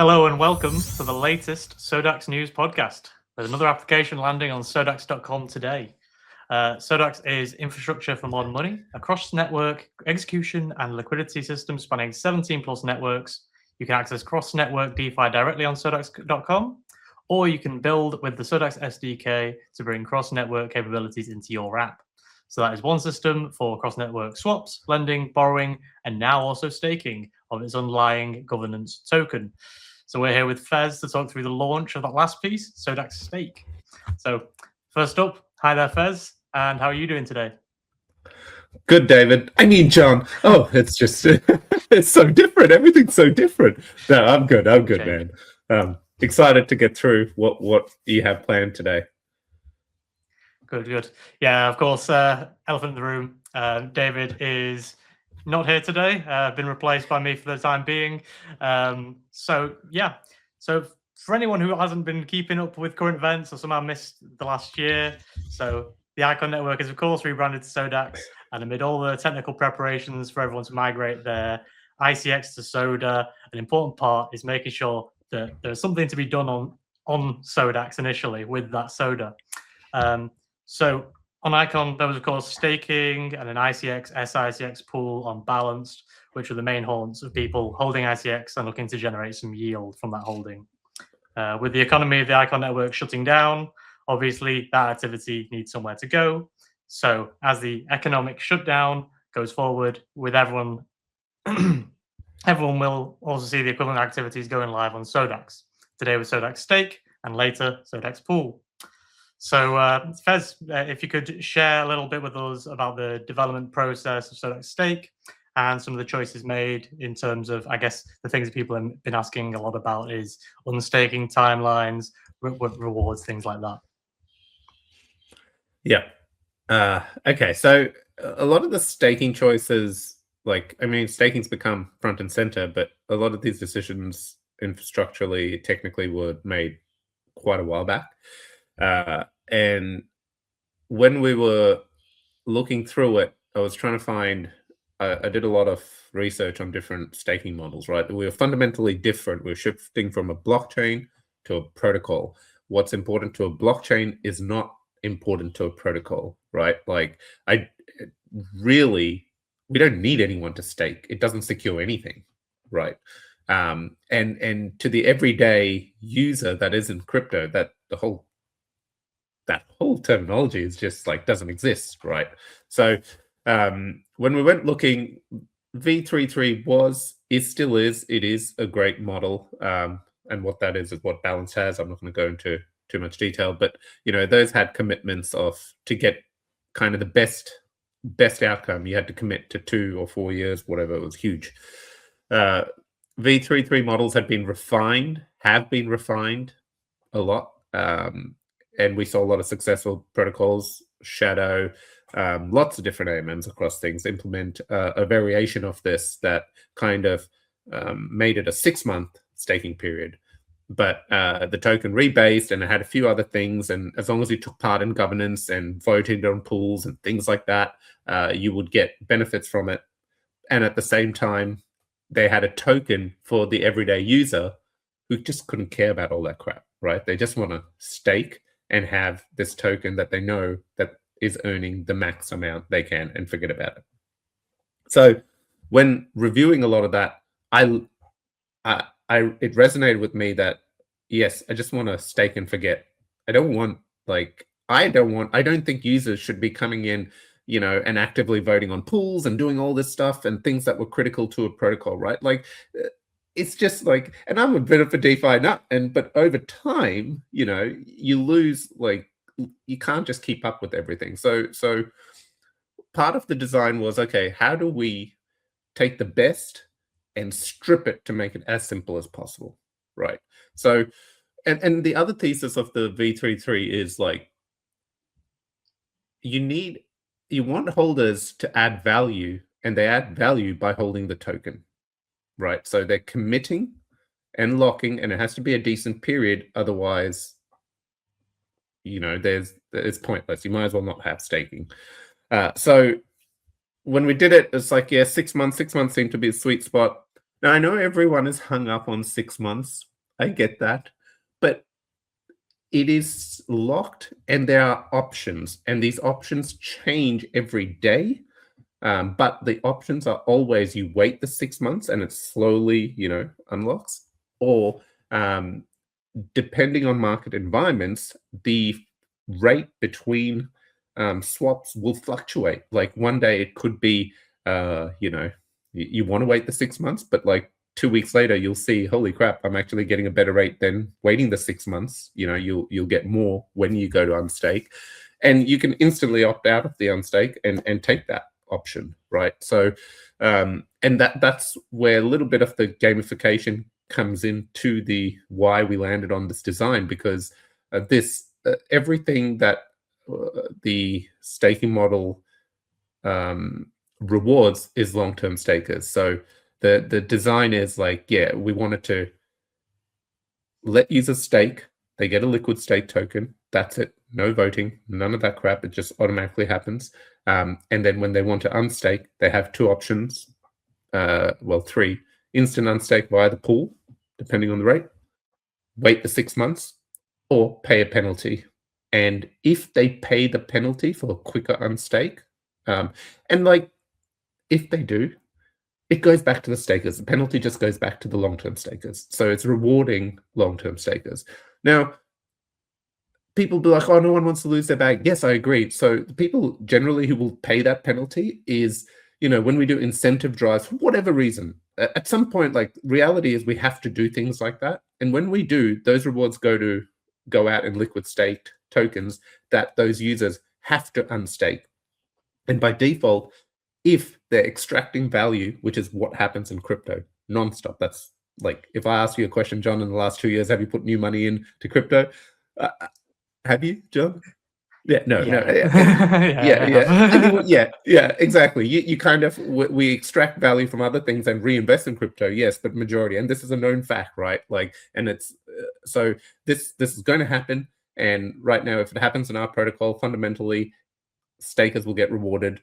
Hello and welcome to the latest SODAX News podcast. There's another application landing on SODAX.com today. SODAX is infrastructure for modern money, a cross-network execution and liquidity system spanning 17 plus networks. You can access cross-network DeFi directly on SODAX.com, or you can build with the SODAX SDK to bring cross-network capabilities into your app. So that is one system for cross-network swaps, lending, borrowing, and now also staking of its underlying governance token. So we're here with Fez to talk through the launch of that last piece, SODAX Stake. So first up, hi there, Fez, and how are you doing today? Good, David. I mean, John. Oh, it's just, it's so different. Everything's so different. No, I'm good. I'm good, man. Excited to get through what you have planned today. Good. Yeah, of course, elephant in the room. David is not here today, been replaced by me for the time being. So for anyone who hasn't been keeping up with current events or somehow missed the last year, so the Icon network is of course rebranded to SODAX, and amid all the technical preparations for everyone to migrate their ICX to SODA, an important part is making sure that there's something to be done on SODAX initially with that SODA. So on Icon, there was, of course, staking and an ICX, SICX pool on Balanced, which were the main haunts of people holding ICX and looking to generate some yield from that holding. With the economy of the Icon network shutting down, obviously that activity needs somewhere to go. So as the economic shutdown goes forward with everyone, everyone will also see the equivalent activities going live on SODAX. Today with SODAX Stake and later SODAX Pool. So, Fez, if you could share a little bit with us about the development process of SODAX Stake and some of the choices made in terms of, I guess, the things that people have been asking a lot about is unstaking timelines, rewards, things like that. Yeah. Okay. So a lot of the staking choices, staking's become front and center, but a lot of these decisions infrastructurally, technically were made quite a while back. And when we were looking through it, I was trying to find, I did a lot of research on different staking models, right? We were fundamentally different. We're shifting from a blockchain to a protocol. What's important to a blockchain is not important to a protocol, right? We don't need anyone to stake. It doesn't secure anything, right? And to the everyday user that isn't crypto, that whole terminology is just doesn't exist, right? So when we went looking, V33 still is a great model, and what that is what Balance has. I'm not going to go into too much detail, but those had commitments to get kind of the best outcome. You had to commit to 2 or 4 years, whatever. It was huge. V33 models have been refined a lot. And we saw a lot of successful protocols, Shadow, lots of different AMMs across things implement a variation of this that kind of made it a 6-month staking period. But the token rebased, and it had a few other things. And as long as you took part in governance and voted on pools and things like that, you would get benefits from it. And at the same time, they had a token for the everyday user who just couldn't care about all that crap, right? They just want to stake and have this token that they know that is earning the max amount they can and forget about it. So when reviewing a lot of that, it resonated with me that, yes, I just want to stake and forget. I don't think users should be coming in, and actively voting on pools and doing all this stuff and things that were critical to a protocol, right? It's just and I'm a bit of a DeFi nut, but over time, you lose, you can't just keep up with everything. So part of the design was, okay, how do we take the best and strip it to make it as simple as possible, right? So, and the other thesis of the V33 is you want holders to add value, and they add value by holding the token. Right, so they're committing and locking, and it has to be a decent period. Otherwise, it's pointless. You might as well not have staking. So when we did it, it's 6 months. 6 months seemed to be a sweet spot. Now, I know everyone is hung up on 6 months. I get that. But it is locked and there are options, and these options change every day. But the options are always you wait the 6 months and it slowly, unlocks, or depending on market environments, the rate between swaps will fluctuate. Like one day it could be, you want to wait the 6 months, but like 2 weeks later, you'll see, holy crap, I'm actually getting a better rate than waiting the 6 months. You'll get more when you go to unstake, and you can instantly opt out of the unstake and take that option, right? So, and that's where a little bit of the gamification comes into the why we landed on this design, because everything that the staking model rewards is long-term stakers. So the design is like, we wanted to let users stake. They get a liquid stake token. That's it. No voting, none of that crap. It just automatically happens. And then when they want to unstake, they have two options. Three. Instant unstake via the pool, depending on the rate. Wait the 6 months, or pay a penalty. And if they pay the penalty for a quicker unstake, and like if they do, it goes back to the stakers. The penalty just goes back to the long-term stakers. So it's rewarding long-term stakers. Now, people be like, oh, no one wants to lose their bag. Yes, I agree. So the people generally who will pay that penalty is, when we do incentive drives, for whatever reason, at some point, like reality is we have to do things like that. And when we do, those rewards go out in liquid staked tokens that those users have to unstake. And by default, if they're extracting value, which is what happens in crypto nonstop. That's like, if I ask you a question, John, in the last 2 years, have you put new money into crypto? Have you, John? Yeah, no. Yeah, exactly. You kind of, we extract value from other things and reinvest in crypto, yes, but majority, and this is a known fact, right? Like, and it's so this is going to happen. And right now, if it happens in our protocol, fundamentally, stakers will get rewarded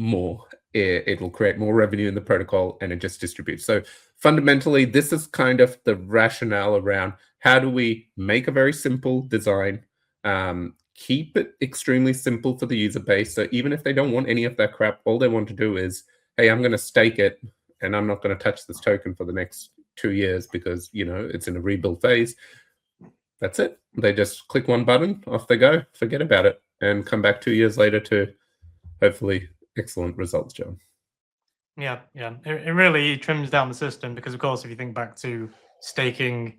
more. It will create more revenue in the protocol, and it just distributes. So fundamentally, this is kind of the rationale around how do we make a very simple design, keep it extremely simple for the user base. So even if they don't want any of that crap, all they want to do is, hey, I'm going to stake it, and I'm not going to touch this token for the next 2 years because, it's in a rebuild phase. That's it. They just click one button, off they go, forget about it, and come back 2 years later to hopefully excellent results, John. Yeah. It really trims down the system because, of course, if you think back to staking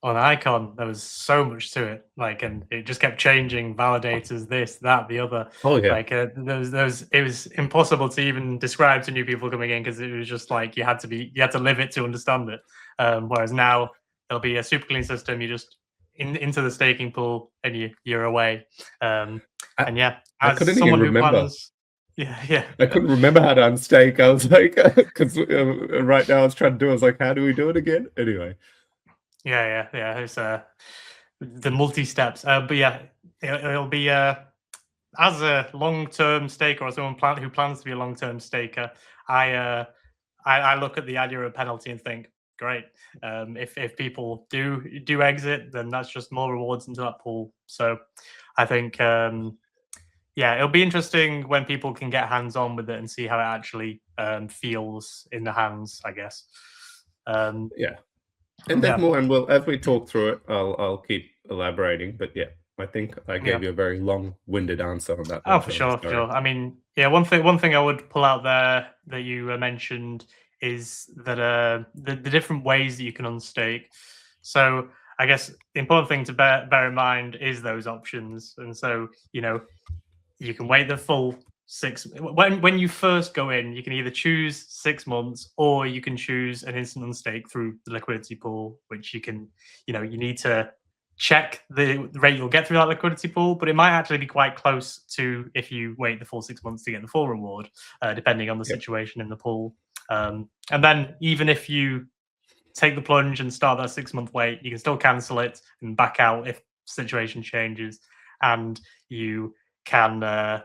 on Icon, there was so much to it, and it just kept changing, validators, this, that, the other. Oh yeah. It was impossible to even describe to new people coming in because it was just like you had to live it to understand it. Whereas now there'll be a super clean system. You just into the staking pool and you're away. And yeah, I couldn't even remember. Yeah. I couldn't remember how to unstake. I was like, because right now I was trying to do it. I was like, how do we do it again? Anyway. Yeah. It's the multi steps. But yeah, it'll be as a long-term staker or someone who plans to be a long-term staker. I look at the idea of a penalty and think, great. If people do exit, then that's just more rewards into that pool. So I think it'll be interesting when people can get hands-on with it and see how it actually feels in the hands, I guess. And there's more, and as we talk through it, I'll keep elaborating. But yeah, I think I gave you a very long-winded answer on that. Oh, for sure. I mean, one thing I would pull out there that you mentioned is that the different ways that you can unstake. So I guess the important thing to bear in mind is those options. And so, you can wait the full 6 when you first go in, you can either choose 6 months or you can choose an instant unstake through the liquidity pool, which you can, you need to check the rate you'll get through that liquidity pool, but it might actually be quite close to if you wait the full 6 months to get the full reward, depending on the situation in the pool. And then even if you take the plunge and start that 6 month wait, you can still cancel it and back out if situation changes, and you can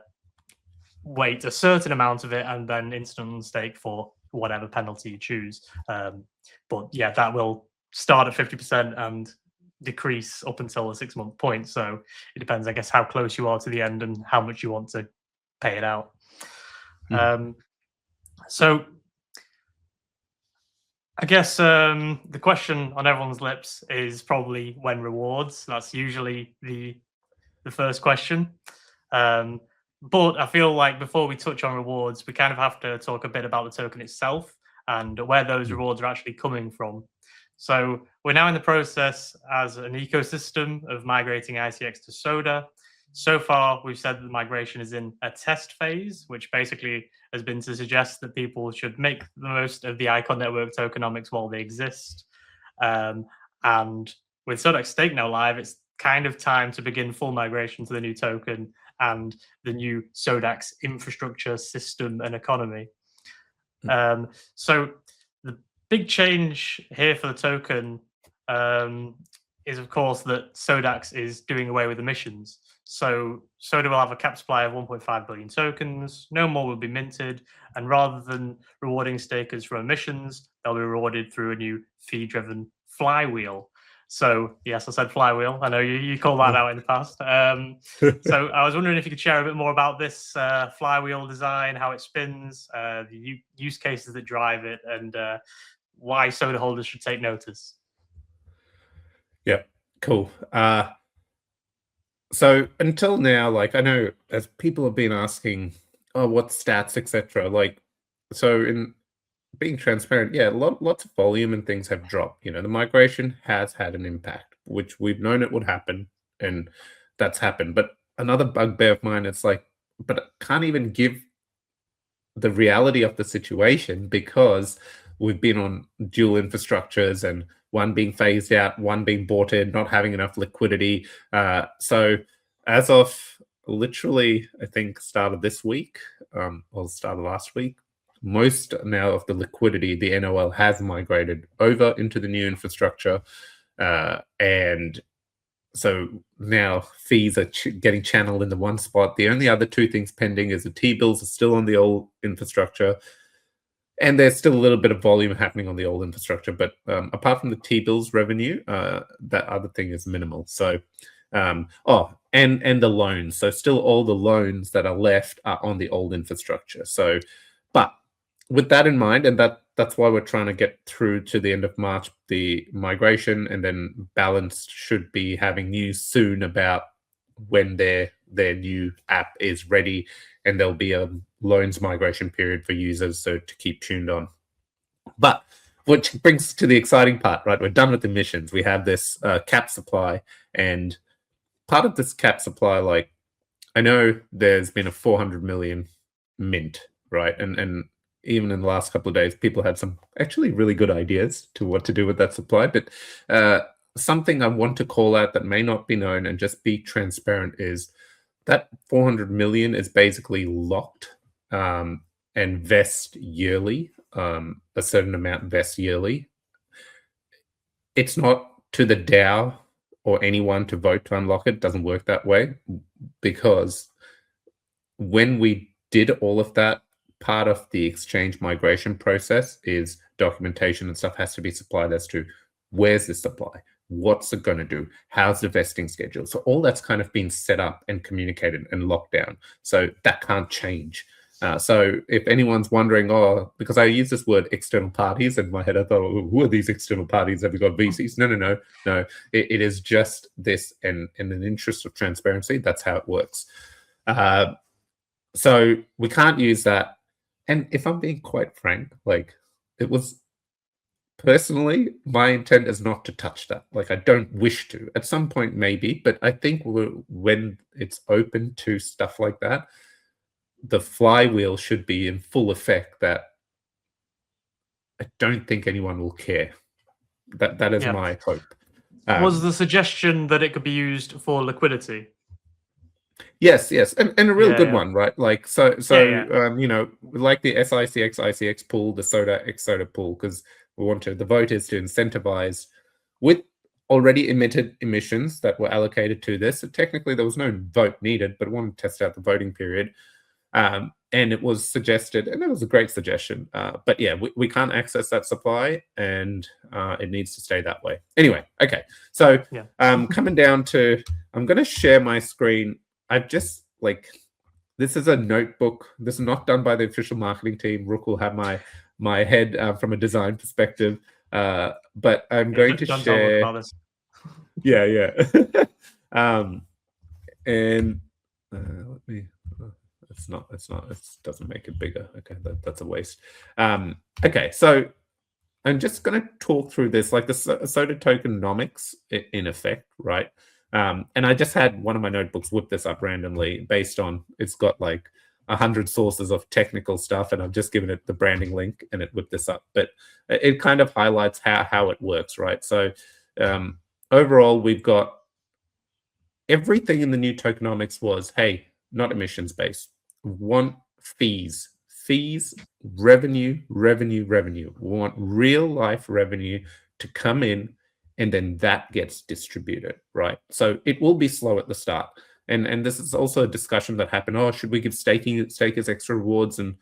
wait a certain amount of it and then instant stake for whatever penalty you choose. But yeah, that will start at 50% and decrease up until the 6-month point. So it depends, I guess, how close you are to the end and how much you want to pay it out. So I guess the question on everyone's lips is probably when rewards. That's usually the first question. But I feel like before we touch on rewards, we kind of have to talk a bit about the token itself and where those rewards are actually coming from. So we're now in the process as an ecosystem of migrating ICX to SODA. So far, we've said that the migration is in a test phase, which basically has been to suggest that people should make the most of the Icon Network tokenomics while they exist. And with SODAX Stake now live, it's kind of time to begin full migration to the new token and the new SODAX infrastructure, system, and economy. So the big change here for the token is, of course, that SODAX is doing away with emissions. So SODA will have a cap supply of 1.5 billion tokens. No more will be minted. And rather than rewarding stakers for emissions, they'll be rewarded through a new fee-driven flywheel. So yes, I said flywheel. I know you called that out in the past. So I was wondering if you could share a bit more about this flywheel design, how it spins, the use cases that drive it, and why SODA holders should take notice. Yeah, cool. So until now, like I know as people have been asking, oh, what stats, etc. Like, so in being transparent, yeah, lots of volume and things have dropped. You know, the migration has had an impact, which we've known it would happen, and that's happened. But another bugbear of mine, it's like, but I can't even give the reality of the situation because we've been on dual infrastructures and one being phased out, one being bought in, not having enough liquidity. So as of literally, I think, start of this week, or start of last week, most now of the liquidity, the NOL has migrated over into the new infrastructure. And so now fees are getting channeled into one spot. The only other two things pending is the T-bills are still on the old infrastructure. And there's still a little bit of volume happening on the old infrastructure. But apart from the T-bills revenue, that other thing is minimal. So, and the loans. So still all the loans that are left are on the old infrastructure. So, but with that in mind, and that's why we're trying to get through to the end of March, the migration, and then Balance should be having news soon about when their new app is ready, and there'll be a loans migration period for users, so to keep tuned on. But which brings us to the exciting part, right? We're done with emissions. We have this cap supply, and part of this cap supply, like I know there's been a 400 million mint, right? And even in the last couple of days, people had some actually really good ideas to what to do with that supply. But something I want to call out that may not be known and just be transparent is that 400 million is basically locked and vest yearly. A certain amount vests yearly. It's not to the DAO or anyone to vote to unlock it. It doesn't work that way, because when we did all of that, part of the exchange migration process is documentation and stuff has to be supplied as to where's the supply, what's it going to do, how's the vesting schedule. So all that's kind of been set up and communicated and locked down. So that can't change. So if anyone's wondering, because I use this word external parties in my head, I thought, who are these external parties? Have we got VCs? No. It is just this, and in an interest of transparency, that's how it works. So we can't use that. And if I'm being quite frank, like it was personally, my intent is not to touch that. Like I don't wish to. At some point, maybe, but I think when it's open to stuff like that, the flywheel should be in full effect. That I don't think anyone will care. That is my hope. Was the suggestion that it could be used for liquidity? Yes, and a real good one, right? Like you know, like the SICX ICX pool, the SODA pool, because the vote is to incentivize with already emitted emissions that were allocated to this. So technically, there was no vote needed, but we wanted to test out the voting period. And and it was suggested, and it was a great suggestion. But yeah, we can't access that supply, and it needs to stay that way. Anyway, okay. So coming down to, I'm going to share my screen. I've just this is a notebook. This is not done by the official marketing team. Rook will have my head from a design perspective. But I'm going to share. Yeah. And let me. It's not. It doesn't make it bigger. Okay, that's a waste. Okay, so I'm just going to talk through this, like the SODA tokenomics in effect, right? And I just had one of my notebooks whip this up randomly based on, it's got like 100 sources of technical stuff, and I've just given it the branding link and it whipped this up. But it kind of highlights how it works, right? So overall, we've got everything in the new tokenomics was, hey, not emissions based. We want fees, revenue. We want real life revenue to come in, and then that gets distributed, right? So it will be slow at the start. And this is also a discussion that happened. Oh, should we give stakers extra rewards? And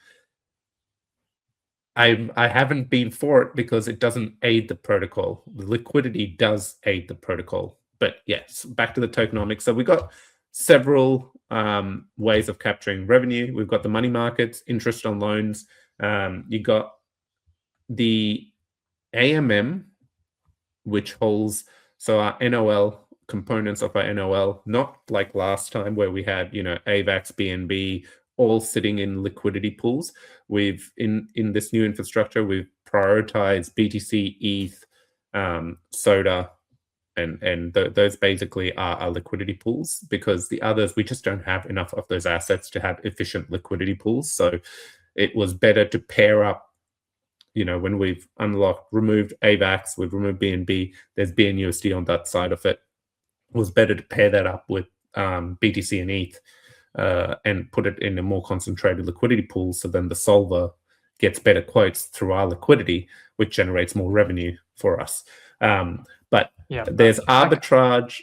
I haven't been for it because it doesn't aid the protocol. The liquidity does aid the protocol. But yes, back to the tokenomics. So we got several ways of capturing revenue. We've got the money markets, interest on loans. You got the AMM, which holds, so our NOL, components of our NOL, not like last time where we had, AVAX, BNB, all sitting in liquidity pools. We've, in this new infrastructure, we've prioritized BTC, ETH, SODA, and those basically are our liquidity pools, because the others, we just don't have enough of those assets to have efficient liquidity pools. So it was better to pair up, when we've removed AVAX, we've removed BNB, there's BNUSD on that side of it. It was better to pair that up with BTC and ETH and put it in a more concentrated liquidity pool, so then the solver gets better quotes through our liquidity, which generates more revenue for us. But there's arbitrage.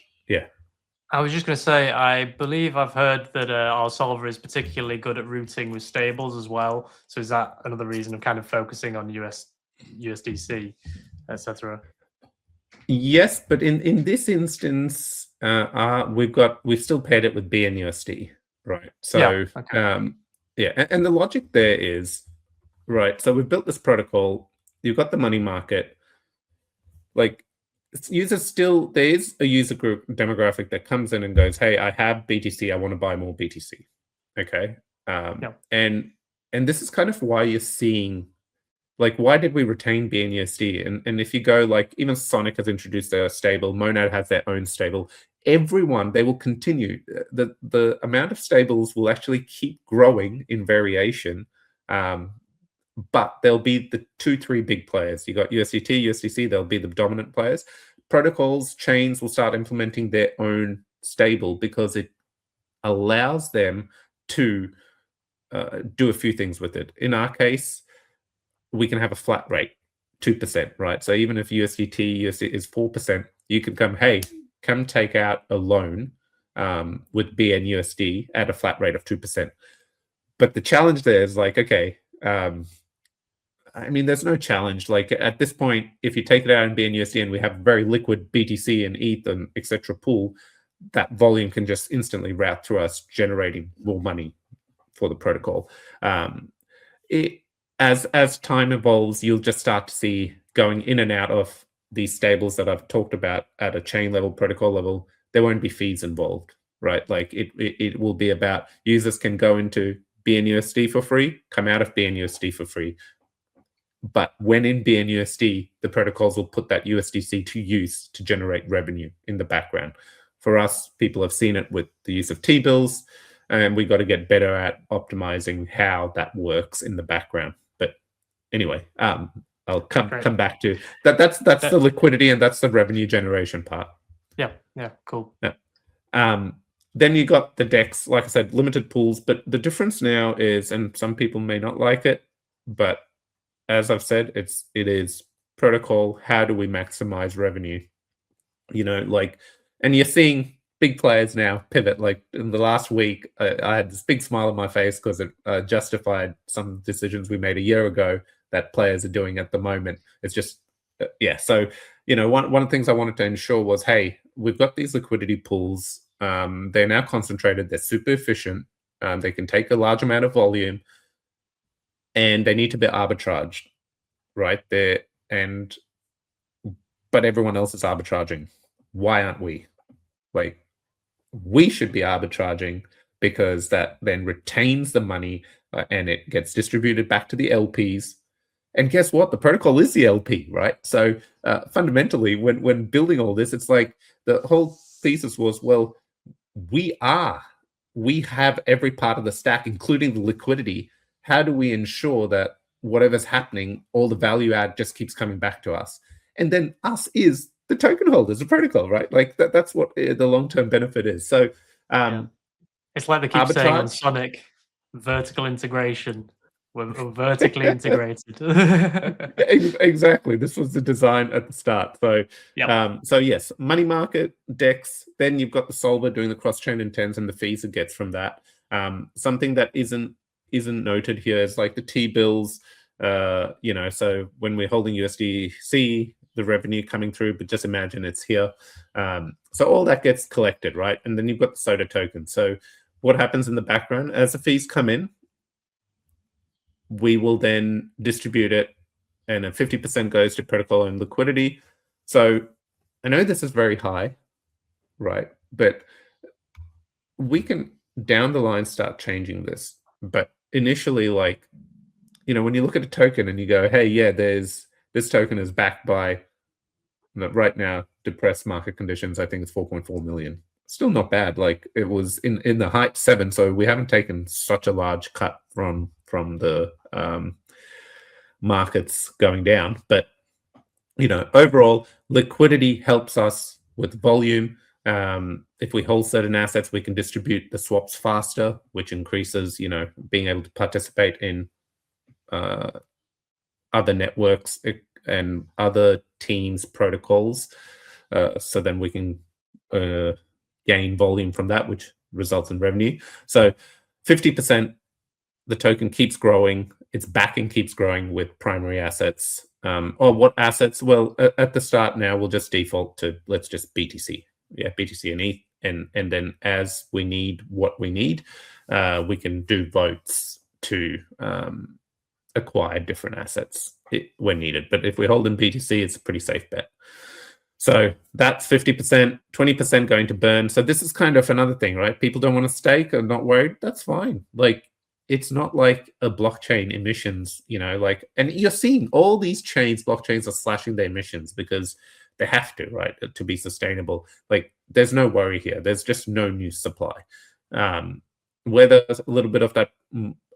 I was just going to say, I believe I've heard that our solver is particularly good at routing with stables as well. So is that another reason of kind of focusing on USDC, etc.? Yes, but in this instance, we've still paired it with BNUSD, right? So and the logic there is, right, so we've built this protocol, you've got the money market, like users still, there is a user group demographic that comes in and goes, hey, I have BTC, I want to buy more BTC. Okay. And this is kind of why you're seeing, like, why did we retain BNUSD? And if you go, like, even Sonic has introduced their stable, Monad has their own stable. Everyone, they will continue. The amount of stables will actually keep growing in variation. But there'll be the 2-3 big players. You got USDT, USDC, they'll be the dominant players. Protocols, chains will start implementing their own stable because it allows them to do a few things with it. In our case, we can have a flat rate, 2%, right? So even if USDT is 4%, you can come take out a loan with BNUSD at a flat rate of 2%. But the challenge there is like, okay, I mean, there's no challenge. Like at this point, if you take it out in BNUSD and we have very liquid BTC and ETH and etc. pool, that volume can just instantly route through us, generating more money for the protocol. As time evolves, you'll just start to see going in and out of these stables that I've talked about at a chain level, protocol level. There won't be fees involved, right? Like it will be about users can go into BNUSD for free, come out of BNUSD for free. But when in BNUSD, the protocols will put that USDC to use to generate revenue in the background. For us, people have seen it with the use of T-bills, and we got to get better at optimizing how that works in the background. But anyway, I'll come back to that. That's the liquidity and that's the revenue generation part. Yeah, cool. Yeah. Then you got the DEX, like I said, limited pools. But the difference now is, and some people may not like it, but as I've said, it is protocol. How do we maximize revenue? And you're seeing big players now pivot. Like in the last week, I had this big smile on my face because it justified some decisions we made a year ago that players are doing at the moment. It's just, yeah. So, one of the things I wanted to ensure was, hey, we've got these liquidity pools. They're now concentrated. They're super efficient. They can take a large amount of volume, and they need to be arbitraged, right? But everyone else is arbitraging. Why aren't we? Like, we should be arbitraging because that then retains the money and it gets distributed back to the LPs. And guess what? The protocol is the LP, right? So fundamentally, when building all this, it's like the whole thesis was, well, we have every part of the stack, including the liquidity. How do we ensure that whatever's happening, all the value add just keeps coming back to us? And then us is the token holders, the protocol, right? Like that's what the long-term benefit is. So it's like they keep saying on Sonic, vertical integration. We're vertically integrated. Exactly. This was the design at the start. So, so yes, money market, DEX. Then you've got the solver doing the cross-chain intents and the fees it gets from that. Something that isn't noted here is like the T-bills. So when we're holding USDC, the revenue coming through, but just imagine it's here. So all that gets collected, right? And then you've got the SODA token. So what happens in the background as the fees come in? We will then distribute it, and a 50% goes to protocol and liquidity. So I know this is very high, right? But we can down the line start changing this. But initially, like, when you look at a token and you go, hey, yeah, this token is backed by, right now, depressed market conditions, I think it's 4.4 million. Still not bad. Like, it was in the height 7, so we haven't taken such a large cut from the markets going down. But overall, liquidity helps us with volume. If we hold certain assets, we can distribute the swaps faster, which increases being able to participate in other networks and other teams' protocols. So then we can gain volume from that, which results in revenue. So 50%, the token keeps growing. Its backing keeps growing with primary assets. Or what assets? Well, at the start now, we'll just default to, let's just BTC. Yeah, BTC and ETH. And then as we need what we need, we can do votes to acquire different assets when needed. But if we hold in BTC, it's a pretty safe bet. So that's 50%, 20% going to burn. So this is kind of another thing, right? People don't want to stake or not worried. That's fine. Like, it's not like a blockchain emissions, and you're seeing all these blockchains are slashing their emissions because they have to, right, to be sustainable. Like, there's no worry here. There's just no new supply. Whether a little bit of that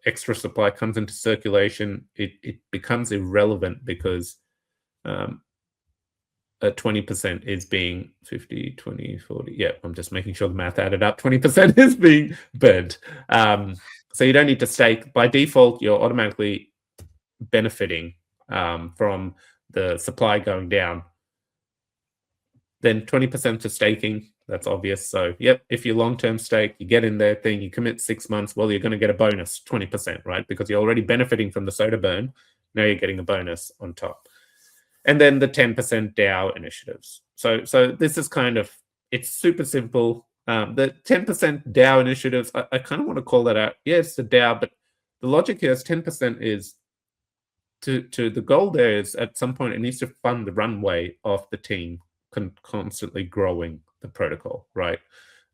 extra supply comes into circulation, it becomes irrelevant because 20% is being 50, 20, 40. Yeah, I'm just making sure the math added up. 20% is being burned. So you don't need to stake. By default, you're automatically benefiting from the supply going down. Then 20% to staking. That's obvious. So, yep, if you long-term stake, you get in there, you commit 6 months, well, you're going to get a bonus, 20%, right? Because you're already benefiting from the SODA burn. Now you're getting a bonus on top. And then the 10% DAO initiatives. So this is kind of, it's super simple. The 10% DAO initiatives, I kind of want to call that out. Yeah, it's the DAO, but the logic here is 10% is to the goal there is at some point it needs to fund the runway of the team constantly growing the protocol, right?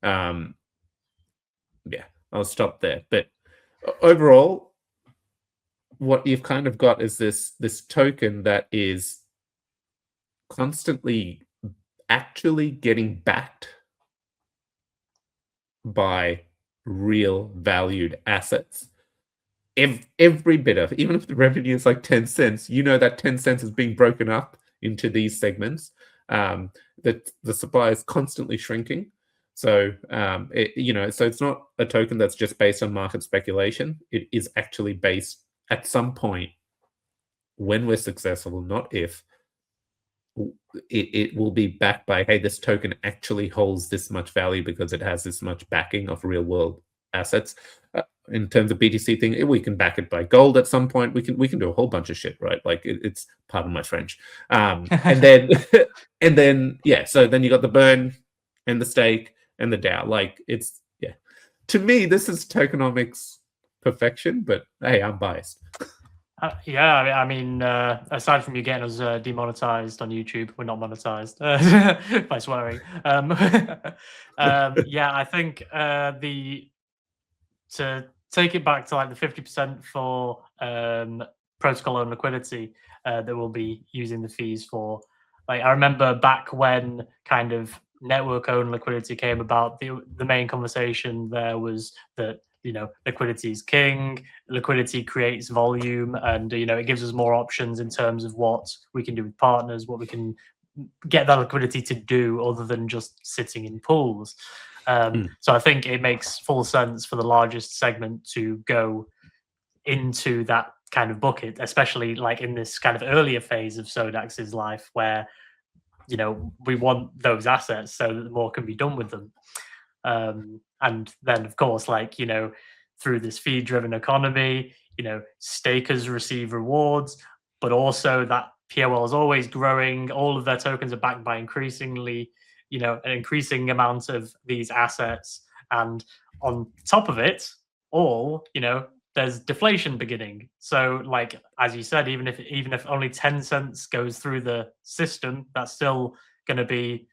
Yeah, I'll stop there. But overall, what you've kind of got is this token that is constantly actually getting backed by real valued assets. Every bit of, even if the revenue is like 10 cents, that 10 cents is being broken up into these segments. That the supply is constantly shrinking. So so it's not a token that's just based on market speculation. It is actually based at some point when we're successful, not if, it will be backed by, hey, this token actually holds this much value because it has this much backing of real world assets. In terms of BTC thing, we can back it by gold at some point. We can do a whole bunch of shit, right? Like it's pardon my French. And then yeah, so then you got the burn and the stake and the DAO. Like it's to me, this is tokenomics perfection, but hey, I'm biased. Yeah, I mean, aside from you getting us demonetized on YouTube, we're not monetized by swearing. Yeah, I think to take it back to like the 50% for protocol owned liquidity that we'll be using the fees for. Like I remember back when kind of network owned liquidity came about, the main conversation there was that liquidity is king, liquidity creates volume, and it gives us more options in terms of what we can do with partners, what we can get that liquidity to do other than just sitting in pools. So I think it makes full sense for the largest segment to go into that kind of bucket, especially like in this kind of earlier phase of SODAX's life where we want those assets so that more can be done with them. And then of course, like through this fee driven economy, stakers receive rewards, but also that POL is always growing. All of their tokens are backed by increasingly an increasing amount of these assets, and on top of it all, there's deflation beginning. So like as you said, even if only 10 cents goes through the system, that's still going to be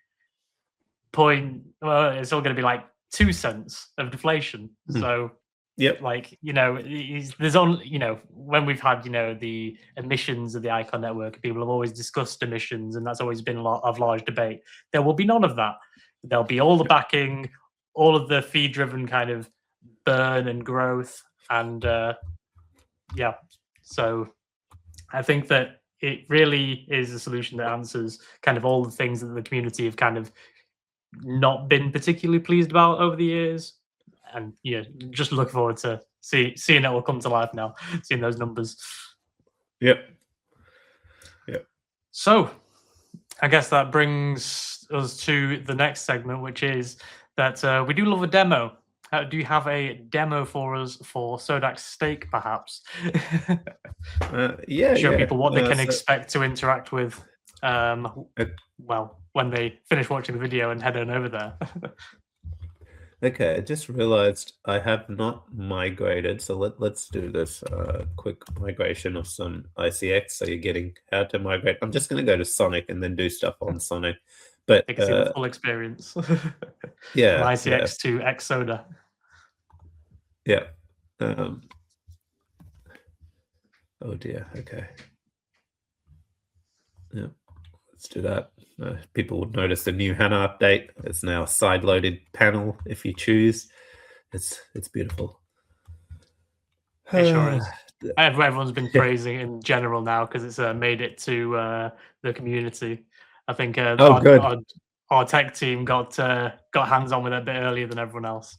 it's all going to be like 2 cents of deflation. So yep, like there's only when we've had the emissions of the Icon network, people have always discussed emissions, and that's always been a lot of large debate. There will be none of that. There'll be all the backing, all of the fee driven kind of burn and growth, and yeah. So I think that it really is a solution that answers kind of all the things that the community have kind of not been particularly pleased about over the years. And just look forward to seeing it all come to life now, seeing those numbers. Yep. So I guess that brings us to the next segment, which is that we do love a demo. Do you have a demo for us for SODAX Stake, perhaps? Show people what they can expect to interact with. Well, when they finish watching the video and head on over there. Okay, I just realized I have not migrated, so let's do this quick migration of some ICX. So you're getting how to migrate. I'm just going to go to Sonic and then do stuff on Sonic, but they can see the full experience. Yeah, from ICX to XSODA. Yeah. Oh dear. Okay. Yeah. Let's do that. People would notice the new HANA update. It's now a side-loaded panel if you choose. It's beautiful. It sure is. Everyone's been praising it in general now because it's made it to the community. I think our tech team got hands on with it a bit earlier than everyone else.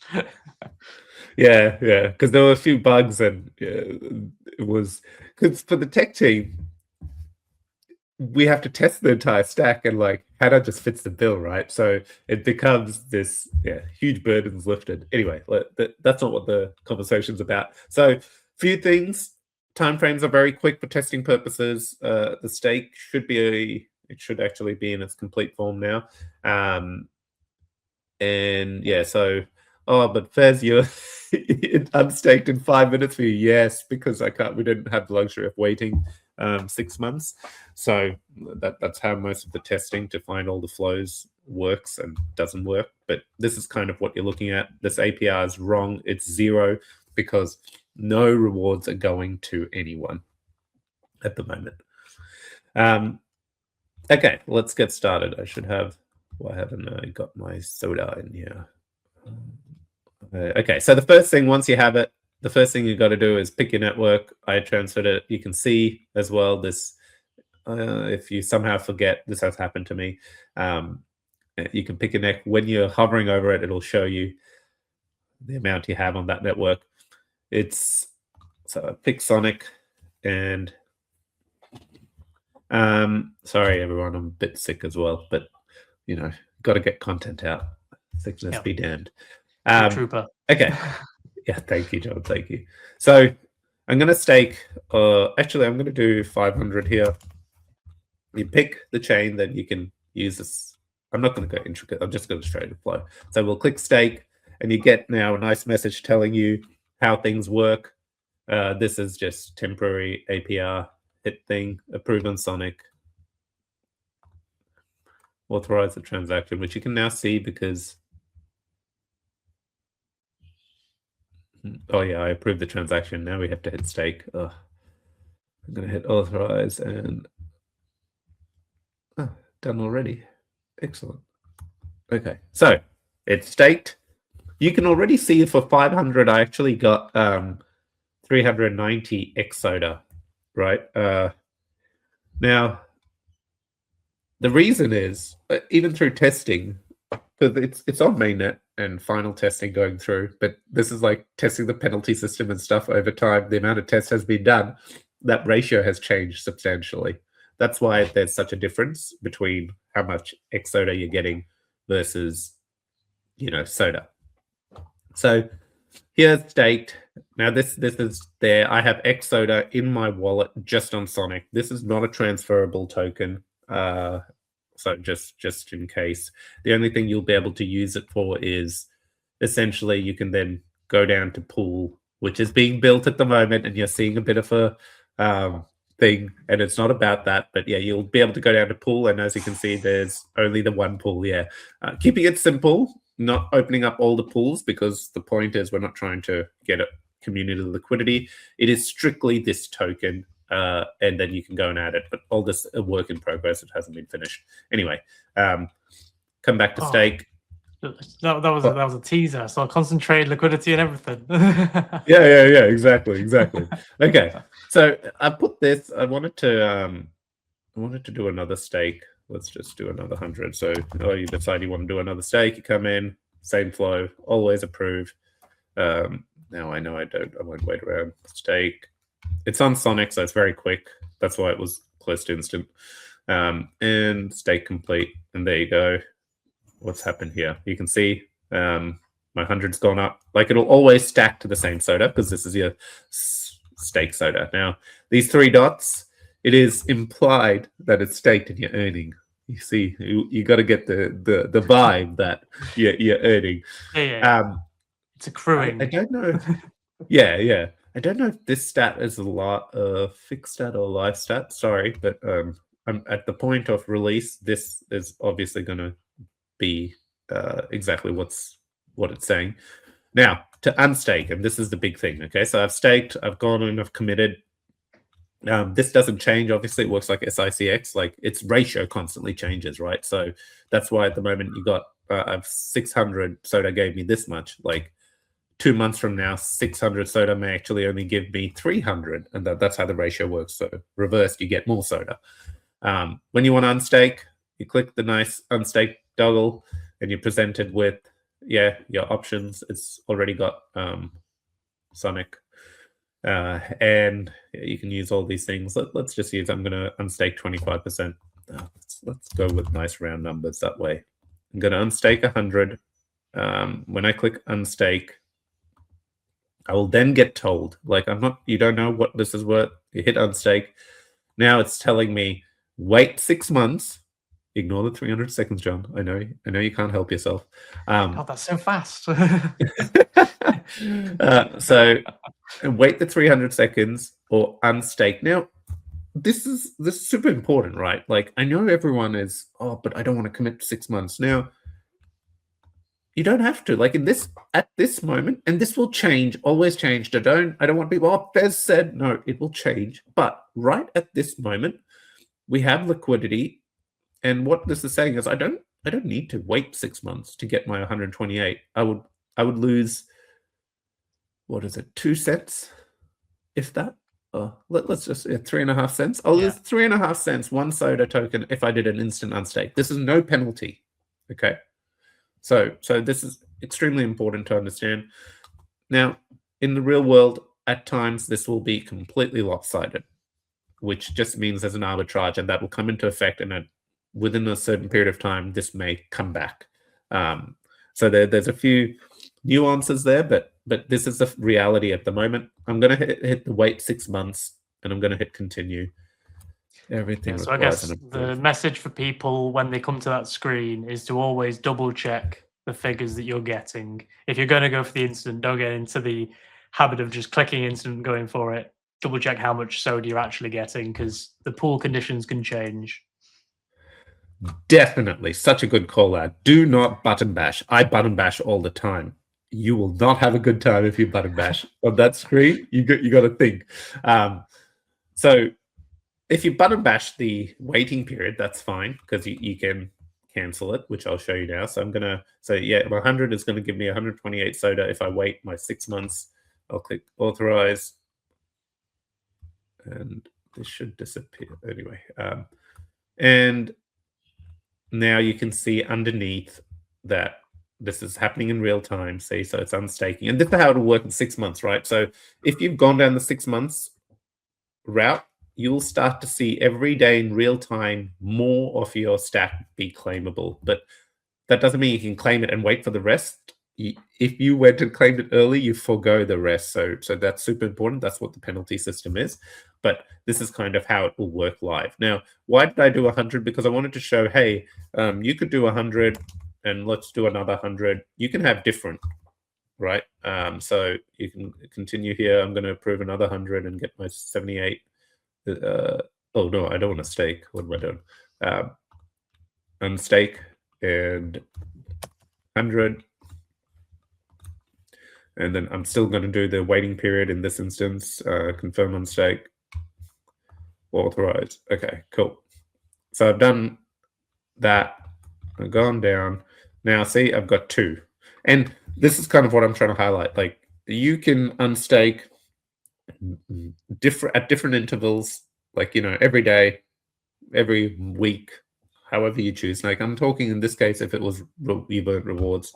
Yeah, because there were a few bugs, and it was because for the tech team, we have to test the entire stack, and like HANA just fits the bill, right? So it becomes this huge burden's lifted. Anyway, that's not what the conversation's about. So few things. Timeframes are very quick for testing purposes. The stake should actually be in its complete form now. And yeah, so but Fez, you're unstaked in 5 minutes for you. Yes, because we didn't have the luxury of waiting 6 months. So that's how most of the testing to find all the flows works and doesn't work. But this is kind of what you're looking at. This APR is wrong. It's 0 because no rewards are going to anyone at the moment. Okay, let's get started. I should have. Why haven't I got my soda in here? Okay, so the first thing, once you have it, the first thing you've got to do is pick your network. I transferred it. You can see as well this, if you somehow forget, this has happened to me. You can pick a neck. When you're hovering over it, it'll show you the amount you have on that network. So I pick Sonic, and Sorry, everyone. I'm a bit sick as well, but got to get content out. Sickness be damned. Trooper. Okay. Yeah, thank you, John. Thank you. So I'm going to stake. Actually, I'm going to do 500 here. You pick the chain, then you can use this. I'm not going to go intricate. I'm just going to straight to flow. So we'll click stake, and you get now a nice message telling you how things work. This is just temporary APR hit thing. Approve on Sonic. Authorize the transaction, which you can now see because. Oh yeah, I approved the transaction. Now we have to hit stake. I'm going to hit authorize and done already. Excellent. Okay, so it's staked. You can already see for 500, I actually got 390 X SODA, right? Now, the reason is even through testing, because it's on mainnet and final testing going through, but this is like testing the penalty system and stuff over time. The amount of tests has been done. That ratio has changed substantially. That's why there's such a difference between how much X SODA you're getting versus, SODA. So here's staked. Now this is there. I have X SODA in my wallet just on Sonic. This is not a transferable token. So just in case. The only thing you'll be able to use it for is essentially you can then go down to Pool, which is being built at the moment, and you're seeing a bit of a thing, and it's not about that, but yeah, you'll be able to go down to Pool, and as you can see, there's only the one pool. Keeping it simple, not opening up all the pools, because the point is we're not trying to get a community liquidity. It is strictly this token, and then you can go and add it, but all this a work in progress. It hasn't been finished. Anyway, come back to stake. That was a teaser. So concentrate liquidity and everything. yeah, exactly. Okay, so I put this. I wanted to do another stake. Let's just do another 100. So you decide you want to do another stake. You come in, same flow, always approve. Now I know I won't wait around. Stake. It's on Sonic, so it's very quick. That's why it was close to instant. And stake complete. And there you go. What's happened here? You can see my 100's gone up. Like, it'll always stack to the same SODA because this is your stake SODA. Now, these 3 dots, it is implied that it's staked and you're earning. You see, you got to get the vibe that you're earning. Yeah. It's accruing. I don't know. Yeah. I don't know if this stat is a fixed stat or live stat. Sorry, but I'm at the point of release. This is obviously going to be exactly what it's saying. Now, to unstake, and this is the big thing. Okay, so I've staked, I've gone and I've committed. This doesn't change. Obviously, it works like SICX. Like, its ratio constantly changes, right? So that's why at the moment you got I've 600 SODA gave me this much. Like, 2 months from now, 600 SODA may actually only give me 300, and that's how the ratio works. So reversed, you get more SODA. When you want to unstake, you click the nice unstake toggle, and you're presented with your options. It's already got Sonic, and you can use all these things. Let's just use. I'm going to unstake 25%. Let's go with nice round numbers that way. I'm going to unstake 100. When I click unstake, I will then get told, like, you don't know what this is worth. You hit unstake. Now it's telling me, wait 6 months. Ignore the 300 seconds, John. I know you can't help yourself. God, that's so fast. So wait the 300 seconds or unstake. Now, this is super important, right? Like, I know everyone is, but I don't want to commit to 6 months. Now, you don't have to. Like, at this moment, and this will change, always change. I don't want people, Fez said, no, it will change. But right at this moment, we have liquidity. And what this is saying is I don't need to wait 6 months to get my 128. I would lose, what is it, 2 cents? If that. Let's just 3.5 cents. I'll lose 3.5 cents, 1 SODA token, if I did an instant unstake. This is no penalty. Okay. So this is extremely important to understand. Now, in the real world, at times this will be completely lopsided. which just means there's an arbitrage, and that will come into effect, and within a certain period of time, this may come back. So there's a few nuances there, but this is the reality at the moment. I'm going to hit the wait 6 months, and I'm going to hit continue. Everything. So I guess the message for people when they come to that screen is to always double check the figures that you're getting. If you're going to go for the instant, don't get into the habit of just clicking instant and going for it. Double check how much SODA you're actually getting, because the pool conditions can change. Definitely. Such a good call out. Do not button bash. I button bash all the time. You will not have a good time if you button bash on that screen. You got to think. So if you button bash the waiting period, that's fine, because you can cancel it, which I'll show you now. So I'm going to say, yeah, 100 is going to give me 128 SODA. If I wait my 6 months, I'll click authorize. And this should disappear anyway. And now you can see underneath that this is happening in real time. See, so it's unstaking. And this is how it'll work in 6 months, right? So if you've gone down the 6 months route, you'll start to see every day in real time more of your stack be claimable. But that doesn't mean you can claim it and wait for the rest. If you went and claimed it early, you forego the rest. So that's super important. That's what the penalty system is. But this is kind of how it will work live. Now, why did I do 100? Because I wanted to show, hey, you could do 100 and let's do another 100. You can have different, right? So you can continue here. I'm going to approve another 100 and get my 78. Oh, no, I don't want to stake. What am I doing? Unstake and 100. And then I'm still going to do the waiting period in this instance. Confirm on stake. Authorize. Okay, cool. So I've done that. I've gone down. Now, see, I've got 2. And this is kind of what I'm trying to highlight. Like, you can unstake at different intervals, like, every day, every week, however you choose. Like, I'm talking in this case, if it was Evo rewards,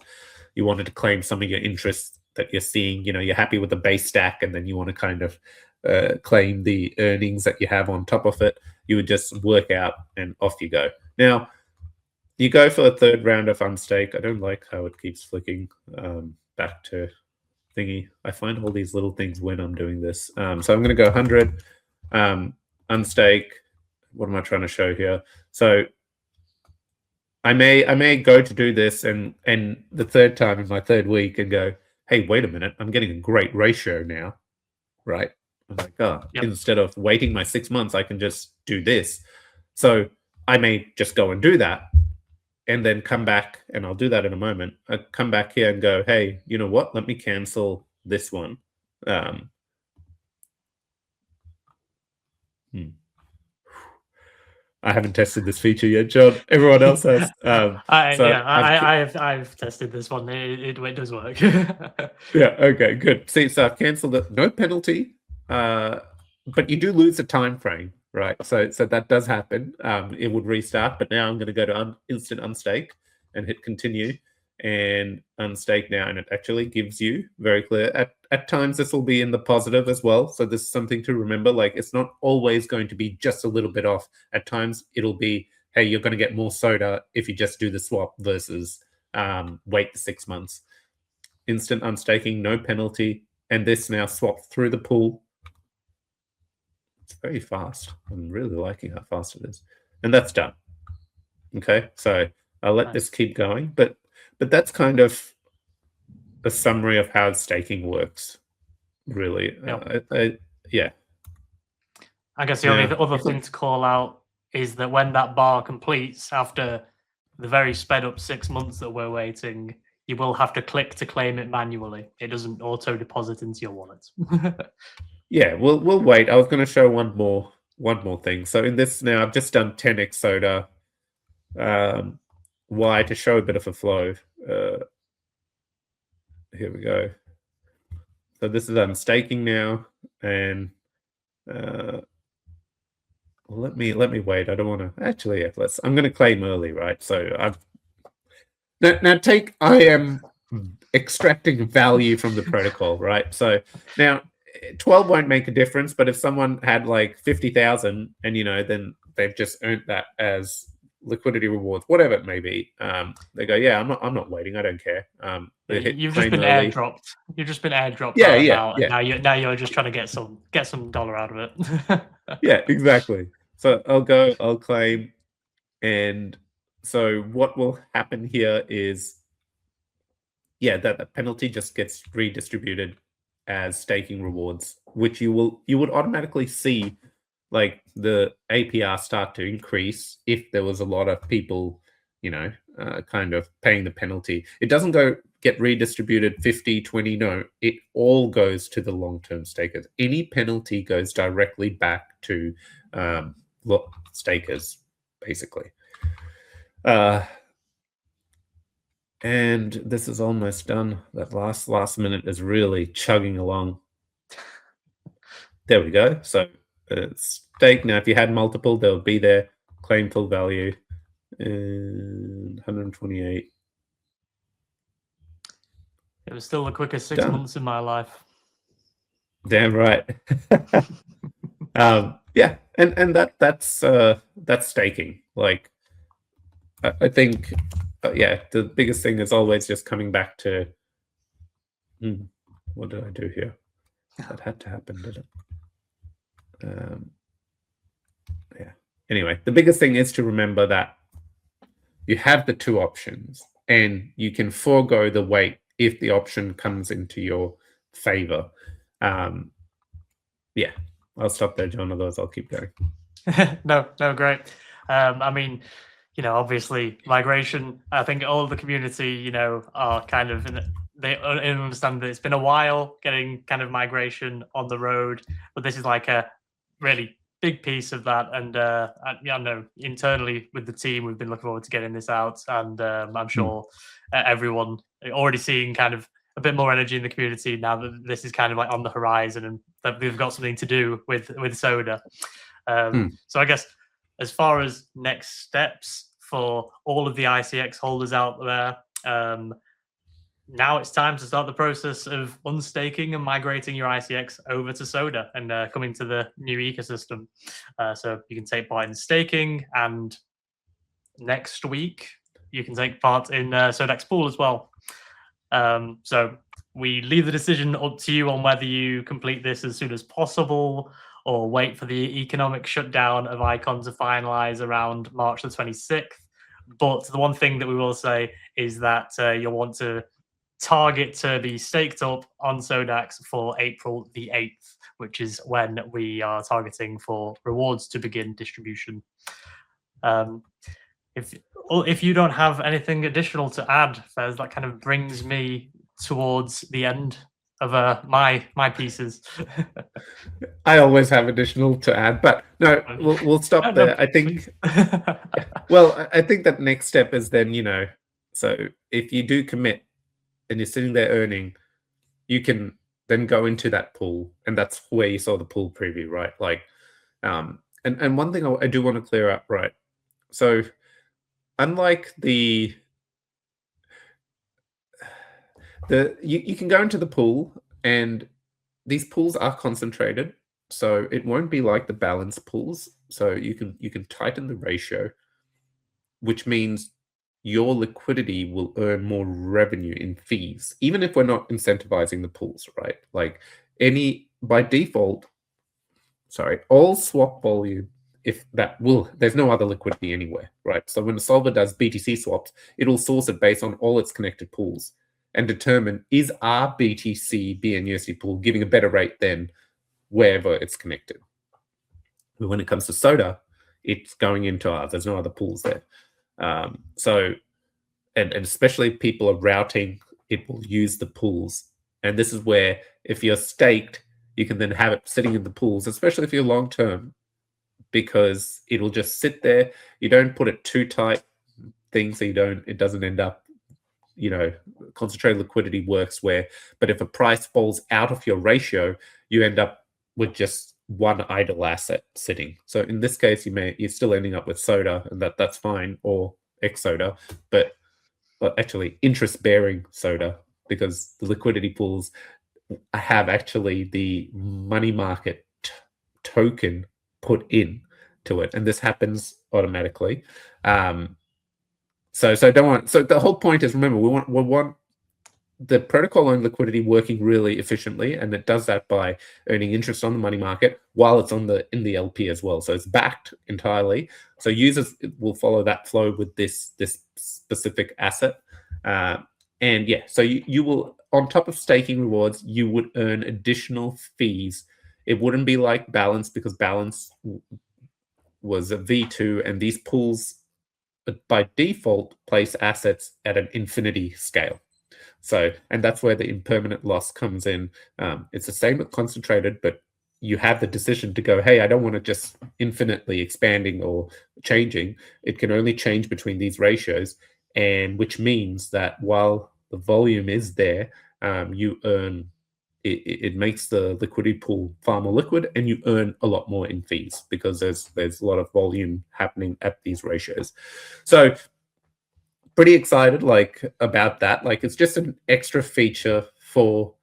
you wanted to claim some of your interests that you're seeing, you're happy with the base stack, and then you want to kind of claim the earnings that you have on top of it, you would just work out and off you go. Now, you go for a third round of unstake. I don't like how it keeps flicking back to thingy. I find all these little things when I'm doing this. So I'm going to go 100, unstake. What am I trying to show here? So I may go to do this and the third time in my third week and go, hey, wait a minute, I'm getting a great ratio now, right? I'm like, Instead of waiting my 6 months, I can just do this. So I may just go and do that and then come back, and I'll do that in a moment. I come back here and go, hey, you know what? Let me cancel this one. I haven't tested this feature yet, John. Everyone else has. I've tested this one. It does work. Yeah. Okay. Good. See, so I've cancelled it. No penalty, but you do lose the time frame, right? So that does happen. It would restart, but now I'm going to go to instant unstake and hit continue and unstake now, and it actually gives you very clear. At times this will be in the positive as well, so this is something to remember. Like, it's not always going to be just a little bit off. At times it'll be, hey, you're going to get more SODA if you just do the swap versus wait the 6 months. Instant unstaking, no penalty, and this now swapped through the pool. It's very fast. I'm really liking how fast it is, and that's done. Okay, so I'll let this keep going, but that's kind of a summary of how staking works, really. Yeah. I guess the only other thing to call out is that when that bar completes after the very sped up 6 months that we're waiting, you will have to click to claim it manually. It doesn't auto deposit into your wallet. Yeah, we'll wait. I was going to show one more thing. So in this now, I've just done 10x SODA. Why? To show a bit of a flow. Here we go. So this is unstaking now, and let me wait. I don't want to actually. Yeah, I'm going to claim early, right? So I've I am extracting value from the protocol, right? So now 12 won't make a difference, but if someone had like 50,000 and then they've just earned that as liquidity rewards, whatever it may be, they go, yeah, I'm not waiting, I don't care. You've just been early. airdropped. You've just been airdropped Yeah, that yeah, amount, yeah. and now you're just trying to get some dollar out of it. Yeah, exactly. So I'll claim, and so what will happen here is, yeah, that penalty just gets redistributed as staking rewards, which you would automatically see like the APR start to increase if there was a lot of people, kind of paying the penalty. It doesn't get redistributed 50-20. No, it all goes to the long-term stakers. Any penalty goes directly back to stakers, basically. And this is almost done. That last minute is really chugging along. There we go. So stake. Now, if you had multiple, they'll be there. Claim full value. And 128. It was still the quickest 6 months in my life. Damn right. Yeah, and that's staking. Like, I think, yeah, the biggest thing is always just coming back to, what did I do here? That had to happen, did it? Yeah. Anyway, the biggest thing is to remember that you have the two options, and you can forego the wait if the option comes into your favor. Yeah, I'll stop there, John. Otherwise, I'll keep going. No, great. I mean, obviously migration, I think all of the community, are kind of they understand that it's been a while getting kind of migration on the road, but this is like a really big piece of that. And I know internally with the team, we've been looking forward to getting this out, and I'm sure everyone already seeing kind of a bit more energy in the community now that this is kind of like on the horizon, and that we've got something to do with Soda. So I guess as far as next steps for all of the ICX holders out there, now it's time to start the process of unstaking and migrating your ICX over to Soda and coming to the new ecosystem. So you can take part in staking, and next week you can take part in SODAX Pool as well. So we leave the decision up to you on whether you complete this as soon as possible or wait for the economic shutdown of Icon to finalize around March the 26th. But the one thing that we will say is that you'll want to target to be staked up on SODAX for April the 8th, which is when we are targeting for rewards to begin distribution. If you don't have anything additional to add, Fez, that kind of brings me towards the end of my pieces. I always have additional to add, but no, we'll stop there. I think. Well, I think that next step is then, so if you do commit and you're sitting there earning, you can then go into that pool, and that's where you saw the pool preview, right? Like, and one thing I do want to clear up, right? So, unlike you can go into the pool, and these pools are concentrated, so it won't be like the balance pools. So you can tighten the ratio, which means your liquidity will earn more revenue in fees, even if we're not incentivizing the pools, right? Like by default, all swap volume, there's no other liquidity anywhere, right? So when the solver does BTC swaps, it'll source it based on all its connected pools and determine, is our BTC BNUSD pool giving a better rate than wherever it's connected? But when it comes to Soda, it's going into ours. There's no other pools there. So, and especially if people are routing, it will use the pools. And this is where, if you're staked, you can then have it sitting in the pools, especially if you're long-term, because it'll just sit there. You don't put it too tight thing, so it doesn't end up, concentrated liquidity works but if a price falls out of your ratio, you end up with just one idle asset sitting. So in this case, you're still ending up with Soda, and that's fine, or XSoda, but actually interest-bearing Soda, because the liquidity pools have actually the money market token put in to it, and this happens automatically. So don't want. So the whole point is, remember, we want the protocol on liquidity working really efficiently, and it does that by earning interest on the money market while it's in the LP as well. So it's backed entirely. So users will follow that flow with this specific asset. And yeah, so you will, on top of staking rewards, you would earn additional fees. It wouldn't be like balance, because balance was a V2, and these pools by default place assets at an infinity scale. So, and that's where the impermanent loss comes in. It's the same with concentrated, but you have the decision to go, hey, I don't want to just infinitely expanding or changing. It can only change between these ratios, and which means that while the volume is there, you earn, it makes the liquidity pool far more liquid, and you earn a lot more in fees because there's a lot of volume happening at these ratios. So pretty excited about that. It's just an extra feature for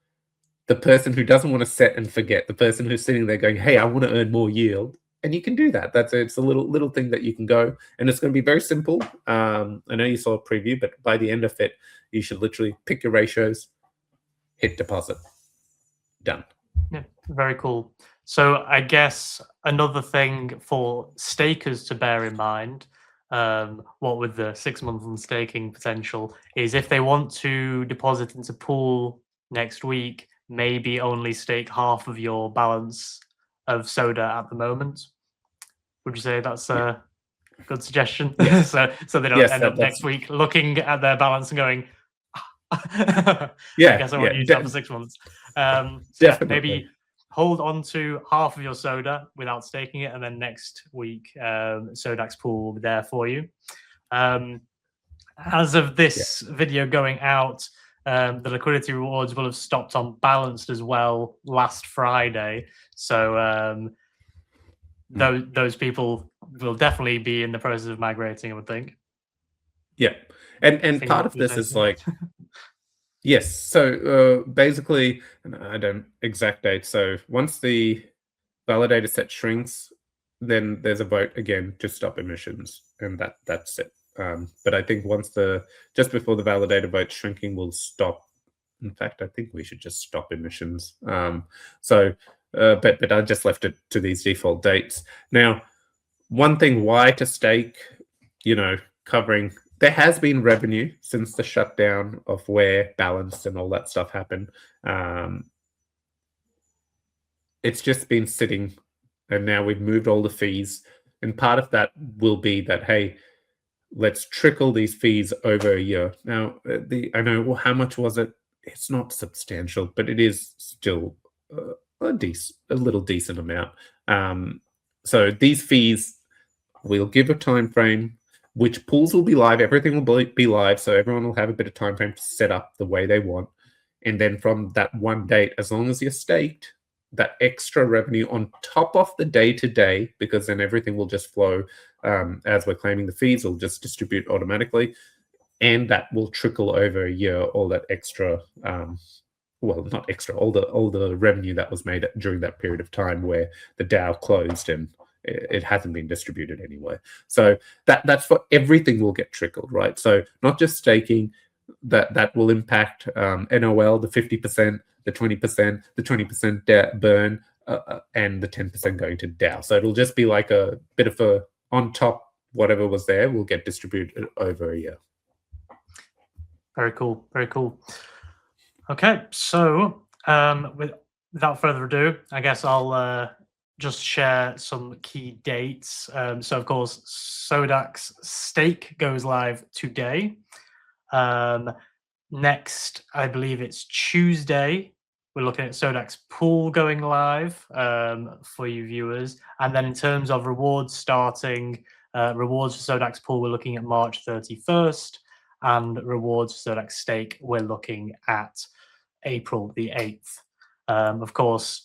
the person who doesn't want to set and forget, the person who's sitting there going, hey, I want to earn more yield. And you can do that. It's a little thing that you can go, and it's going to be very simple. I know you saw a preview, but by the end of it, you should literally pick your ratios, hit deposit, done. Yeah, very cool. So I guess another thing for stakers to bear in mind, what with the 6 month unstaking potential, is if they want to deposit into pool next week, maybe only stake half of your balance of Soda at the moment. Would you say that's a good suggestion? Yes. so they don't end up next week looking at their balance and going, I guess I want to use that for 6 months. So maybe hold on to half of your Soda without staking it, and then next week, SODAX Pool will be there for you. As of this video going out, the liquidity rewards will have stopped on balanced as well last Friday. So those people will definitely be in the process of migrating, I would think. Yeah, and part of this is yes. So basically, I don't exact date. So once the validator set shrinks, then there's a vote again to stop emissions, and that's it. But I think just before the validator vote shrinking will stop. In fact, I think we should just stop emissions. But I just left it to these default dates. Now, one thing why to stake, covering. There has been revenue since the shutdown of where balanced and all that stuff happened. It's just been sitting, and now we've moved all the fees. And part of that will be that, hey, let's trickle these fees over a year. Now, I know, well, how much was it? It's not substantial, but it is still a little decent amount. So these fees, we'll give a time frame. Which pools will be live, everything will be live, so everyone will have a bit of time frame to set up the way they want. And then from that one date, as long as you're staked, that extra revenue on top of the day-to-day, because then everything will just flow as we're claiming the fees, will just distribute automatically. And that will trickle over a year, all that extra, well, not extra, all the revenue that was made during that period of time where the DAO closed and it hasn't been distributed anyway. So that's for everything will get trickled, right? So not just staking, that will impact NOL, the 50%, the 20%, the 20% burn, and the 10% going to DAO. So it'll just be like a bit of a on top, whatever was there will get distributed over a year. Very cool. Very cool. Okay, so without further ado, I guess I'll just share some key dates. So, of course, SODAX Stake goes live today. Next, I believe it's Tuesday, we're looking at SODAX Pool going live for you viewers. And then in terms of rewards starting, rewards for SODAX Pool, we're looking at March 31st. And rewards for SODAX Stake, we're looking at April the 8th. Of course,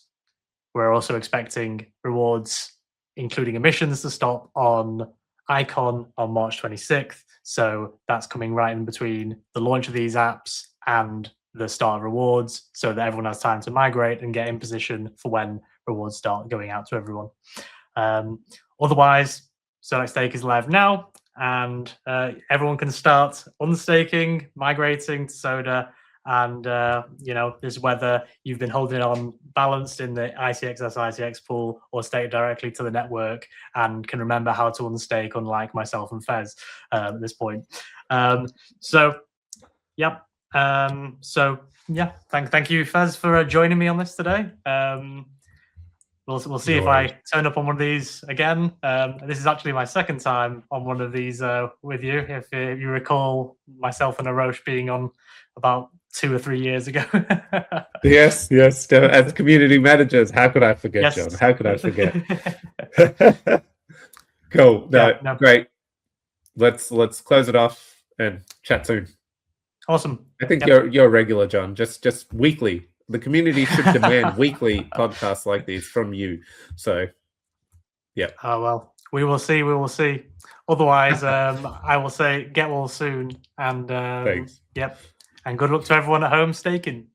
we're also expecting rewards, including emissions, to stop on Icon on March 26th. So that's coming right in between the launch of these apps and the start of rewards so that everyone has time to migrate and get in position for when rewards start going out to everyone. Otherwise, SODAX Stake is live now, and everyone can start unstaking, migrating to Soda, and this is whether you've been holding on balanced in the ICXS ICX pool or staked directly to the network and can remember how to unstake, unlike myself and Fez at this point. Thank you, Fez, for joining me on this today. We'll see if I turn up on one of these again. This is actually my second time on one of these with you. If you recall myself and Arosh being on about 2 or 3 years ago. Yes. As community managers, how could I forget, John? How could I forget? Cool. No, great. Let's close it off and chat soon. Awesome. I think you're a regular, John. Just weekly. The community should demand weekly podcasts like these from you. So, yeah. Oh, well, we will see. We will see. Otherwise, I will say get well soon. And thanks. Yep. And good luck to everyone at home staking.